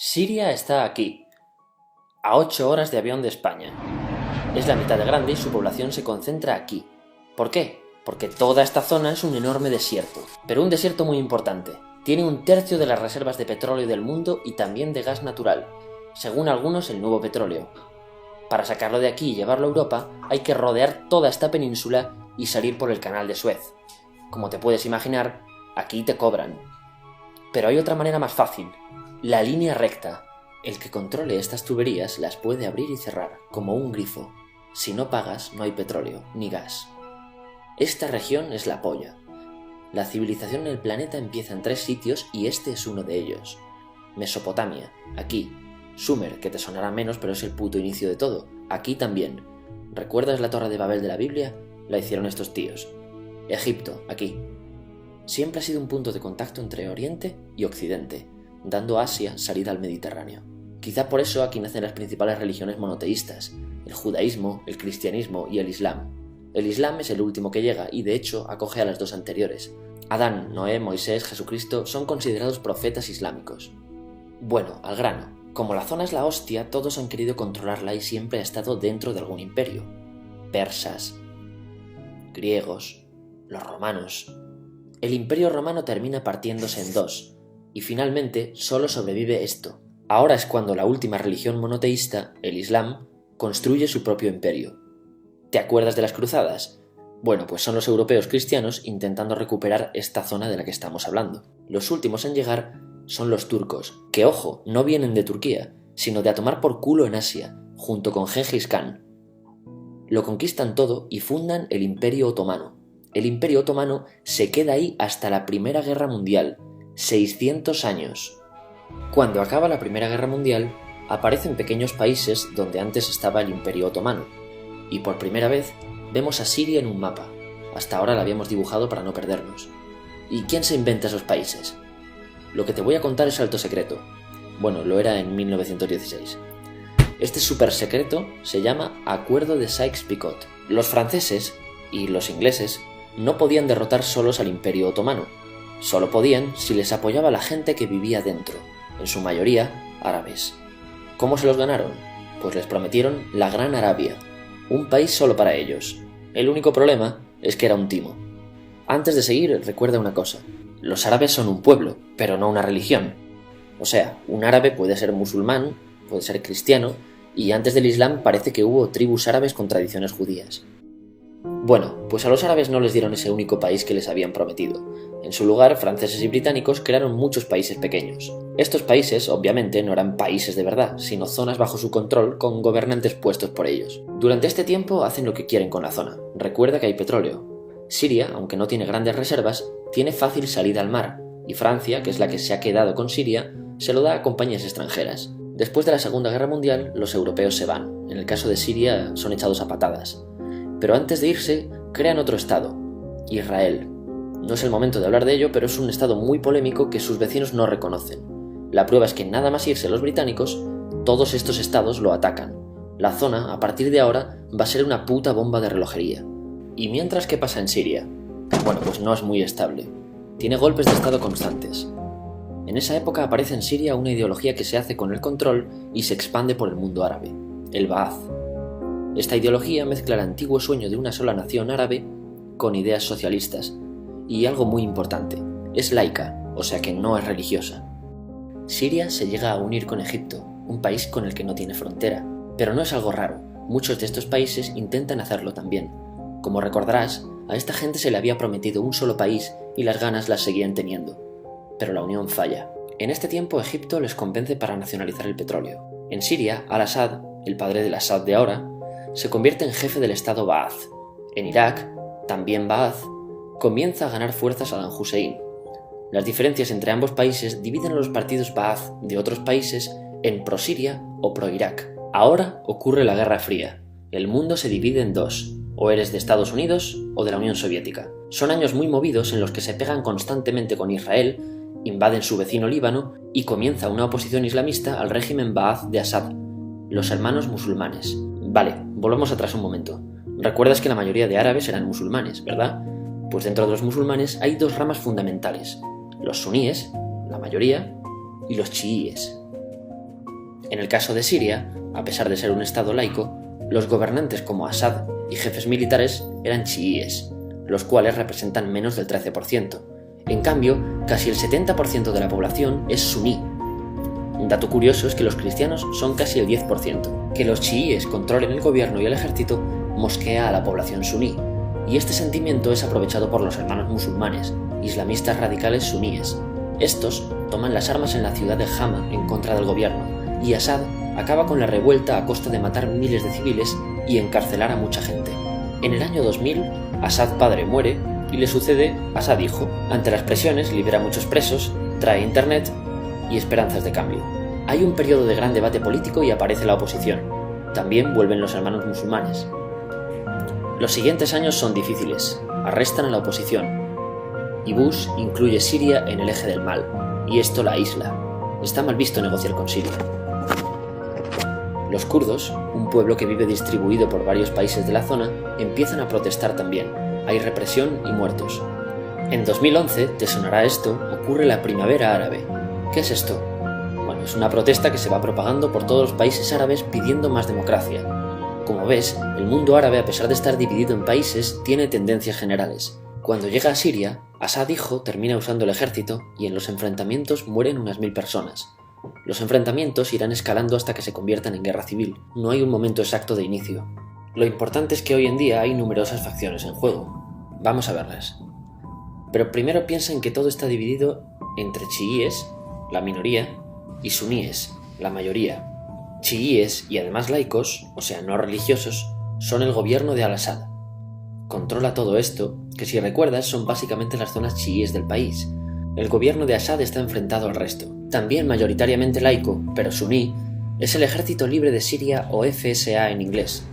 Siria está aquí, a 8 horas de avión de España. Es la mitad de grande y su población se concentra aquí. ¿Por qué? Porque toda esta zona es un enorme desierto, pero un desierto muy importante. Tiene 1/3 de las reservas de petróleo del mundo y también de gas natural, según algunos el nuevo petróleo. Para sacarlo de aquí y llevarlo a Europa, hay que rodear toda esta península y salir por el canal de Suez. Como te puedes imaginar, aquí te cobran. Pero hay otra manera más fácil, la línea recta. El que controle estas tuberías las puede abrir y cerrar, como un grifo. Si no pagas, no hay petróleo, ni gas. Esta región es la polla. La civilización en el planeta empieza en 3 sitios y este es uno de ellos. Mesopotamia, aquí. Sumer, que te sonará menos, pero es el puto inicio de todo. Aquí también. ¿Recuerdas la Torre de Babel de la Biblia? La hicieron estos tíos. Egipto, aquí. Siempre ha sido un punto de contacto entre Oriente y Occidente, dando a Asia salida al Mediterráneo. Quizá por eso aquí nacen las principales religiones monoteístas, el judaísmo, el cristianismo y el islam. El islam es el último que llega y de hecho acoge a las 2 anteriores. Adán, Noé, Moisés, Jesucristo son considerados profetas islámicos. Bueno, al grano. Como la zona es la hostia, todos han querido controlarla y siempre ha estado dentro de algún imperio. Persas, griegos, los romanos. El imperio romano termina partiéndose en 2, y finalmente solo sobrevive esto. Ahora es cuando la última religión monoteísta, el Islam, construye su propio imperio. ¿Te acuerdas de las cruzadas? Bueno, pues son los europeos cristianos intentando recuperar esta zona de la que estamos hablando. Los últimos en llegar son los turcos, que ojo, no vienen de Turquía, sino de a tomar por culo en Asia, junto con Gengis Khan. Lo conquistan todo y fundan el Imperio Otomano. El Imperio Otomano se queda ahí hasta la Primera Guerra Mundial, 600 años. Cuando acaba la Primera Guerra Mundial, aparecen pequeños países donde antes estaba el Imperio Otomano, y por primera vez vemos a Siria en un mapa. Hasta ahora la habíamos dibujado para no perdernos. ¿Y quién se inventa esos países? Lo que te voy a contar es alto secreto. Bueno, lo era en 1916. Este súper secreto se llama Acuerdo de Sykes-Picot. Los franceses y los ingleses no podían derrotar solos al Imperio Otomano. Solo podían si les apoyaba la gente que vivía dentro, en su mayoría árabes. ¿Cómo se los ganaron? Pues les prometieron la Gran Arabia, un país solo para ellos. El único problema es que era un timo. Antes de seguir, recuerda una cosa. Los árabes son un pueblo, pero no una religión. O sea, un árabe puede ser musulmán, puede ser cristiano, y antes del Islam parece que hubo tribus árabes con tradiciones judías. Bueno, pues a los árabes no les dieron ese único país que les habían prometido. En su lugar, franceses y británicos crearon muchos países pequeños. Estos países, obviamente, no eran países de verdad, sino zonas bajo su control con gobernantes puestos por ellos. Durante este tiempo hacen lo que quieren con la zona. Recuerda que hay petróleo. Siria, aunque no tiene grandes reservas, tiene fácil salida al mar, y Francia, que es la que se ha quedado con Siria, se lo da a compañías extranjeras. Después de la Segunda Guerra Mundial, los europeos se van. En el caso de Siria, son echados a patadas. Pero antes de irse, crean otro estado, Israel. No es el momento de hablar de ello, pero es un estado muy polémico que sus vecinos no reconocen. La prueba es que nada más irse los británicos, todos estos estados lo atacan. La zona, a partir de ahora, va a ser una puta bomba de relojería. ¿Y mientras qué pasa en Siria? Bueno, pues no es muy estable. Tiene golpes de estado constantes. En esa época aparece en Siria una ideología que se hace con el control y se expande por el mundo árabe, el Ba'ath. Esta ideología mezcla el antiguo sueño de una sola nación árabe con ideas socialistas. Y algo muy importante, es laica, o sea que no es religiosa. Siria se llega a unir con Egipto, un país con el que no tiene frontera. Pero no es algo raro, muchos de estos países intentan hacerlo también. Como recordarás, a esta gente se le había prometido un solo país y las ganas las seguían teniendo. Pero la unión falla. En este tiempo Egipto les convence para nacionalizar el petróleo. En Siria, Al-Assad, el padre del Assad de ahora, se convierte en jefe del estado Ba'ath. En Irak, también Ba'ath, comienza a ganar fuerza Saddam Hussein. Las diferencias entre ambos países dividen a los partidos Ba'ath de otros países en pro-Siria o pro-Irak. Ahora ocurre la Guerra Fría. El mundo se divide en 2. O eres de Estados Unidos o de la Unión Soviética. Son años muy movidos en los que se pegan constantemente con Israel, invaden su vecino Líbano y comienza una oposición islamista al régimen Ba'ath de Assad, los hermanos musulmanes. Vale, volvamos atrás un momento. Recuerdas que la mayoría de árabes eran musulmanes, ¿verdad? Pues dentro de los musulmanes hay 2 ramas fundamentales, los suníes, la mayoría, y los chiíes. En el caso de Siria, a pesar de ser un estado laico, los gobernantes como Assad y jefes militares eran chiíes, los cuales representan menos del 13%. En cambio, casi el 70% de la población es suní. Un dato curioso es que los cristianos son casi el 10%. Que los chiíes controlen el gobierno y el ejército mosquea a la población suní, y este sentimiento es aprovechado por los hermanos musulmanes, islamistas radicales suníes. Estos toman las armas en la ciudad de Hama en contra del gobierno, y Assad acaba con la revuelta a costa de matar miles de civiles y encarcelar a mucha gente. En el año 2000, Assad padre muere y le sucede Assad hijo. Ante las presiones libera a muchos presos, trae internet y esperanzas de cambio. Hay un periodo de gran debate político y aparece la oposición. También vuelven los hermanos musulmanes. Los siguientes años son difíciles. Arrestan a la oposición. Y Bush incluye Siria en el eje del mal, y esto la aísla. Está mal visto negociar con Siria. Los kurdos, un pueblo que vive distribuido por varios países de la zona, empiezan a protestar también. Hay represión y muertos. En 2011, te sonará esto, ocurre la Primavera Árabe. ¿Qué es esto? Bueno, es una protesta que se va propagando por todos los países árabes pidiendo más democracia. Como ves, el mundo árabe, a pesar de estar dividido en países, tiene tendencias generales. Cuando llega a Siria, Assad hijo termina usando el ejército y en los enfrentamientos mueren unas 1000 personas. Los enfrentamientos irán escalando hasta que se conviertan en guerra civil. No hay un momento exacto de inicio. Lo importante es que hoy en día hay numerosas facciones en juego. Vamos a verlas. Pero primero piensa en que todo está dividido entre chiíes, la minoría, y suníes, la mayoría. Chiíes y además laicos, o sea no religiosos, son el gobierno de Al-Assad. Controla todo esto, que si recuerdas son básicamente las zonas chiíes del país. El gobierno de Assad está enfrentado al resto. También mayoritariamente laico, pero suní, es el Ejército Libre de Siria o FSA en inglés.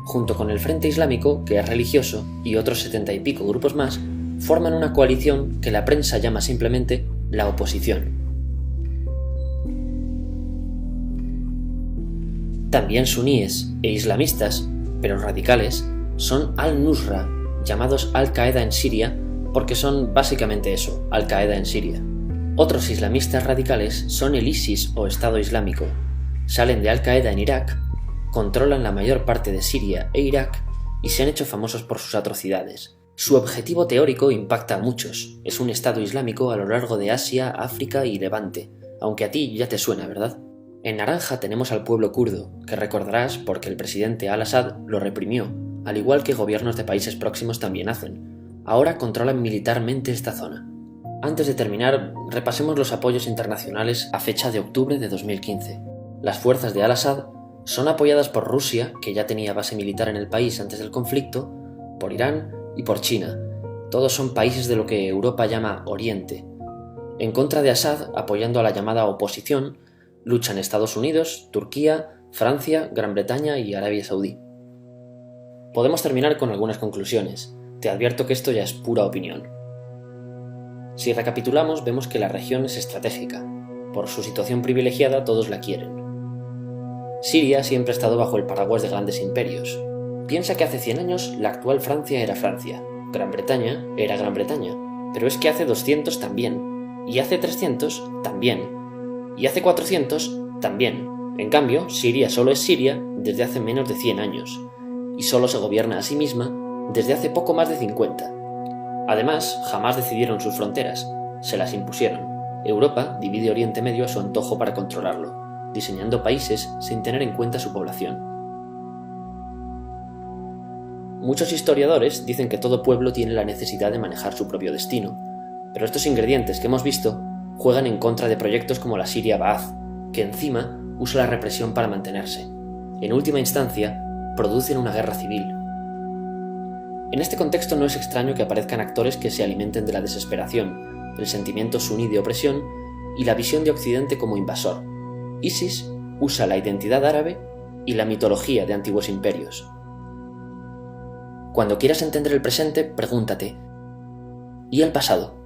Junto con el Frente Islámico, que es religioso, y otros 70 y pico grupos más, forman una coalición que la prensa llama simplemente la oposición. También suníes e islamistas, pero radicales, son Al-Nusra, llamados Al-Qaeda en Siria, porque son básicamente eso, Al-Qaeda en Siria. Otros islamistas radicales son el ISIS o Estado Islámico. Salen de Al-Qaeda en Irak, controlan la mayor parte de Siria e Irak y se han hecho famosos por sus atrocidades. Su objetivo teórico impacta a muchos. Es un Estado Islámico a lo largo de Asia, África y Levante, aunque a ti ya te suena, ¿verdad? En naranja tenemos al pueblo kurdo, que recordarás porque el presidente Al-Assad lo reprimió, al igual que gobiernos de países próximos también hacen. Ahora controlan militarmente esta zona. Antes de terminar, repasemos los apoyos internacionales a fecha de octubre de 2015. Las fuerzas de Al-Assad son apoyadas por Rusia, que ya tenía base militar en el país antes del conflicto, por Irán y por China. Todos son países de lo que Europa llama Oriente. En contra de Assad, apoyando a la llamada oposición, luchan Estados Unidos, Turquía, Francia, Gran Bretaña y Arabia Saudí. Podemos terminar con algunas conclusiones. Te advierto que esto ya es pura opinión. Si recapitulamos, vemos que la región es estratégica. Por su situación privilegiada, todos la quieren. Siria siempre ha estado bajo el paraguas de grandes imperios. Piensa que hace 100 años la actual Francia era Francia, Gran Bretaña era Gran Bretaña, pero es que hace 200 también, y hace 300 también, y hace 400 también. En cambio, Siria solo es Siria desde hace menos de 100 años, y solo se gobierna a sí misma desde hace poco más de 50. Además, jamás decidieron sus fronteras, se las impusieron. Europa divide Oriente Medio a su antojo para controlarlo, diseñando países sin tener en cuenta su población. Muchos historiadores dicen que todo pueblo tiene la necesidad de manejar su propio destino, pero estos ingredientes que hemos visto juegan en contra de proyectos como la Siria Ba'ath, que encima usa la represión para mantenerse. En última instancia, producen una guerra civil. En este contexto no es extraño que aparezcan actores que se alimenten de la desesperación, el sentimiento suní de opresión y la visión de Occidente como invasor. ISIS usa la identidad árabe y la mitología de antiguos imperios. Cuando quieras entender el presente, pregúntate: ¿y el pasado?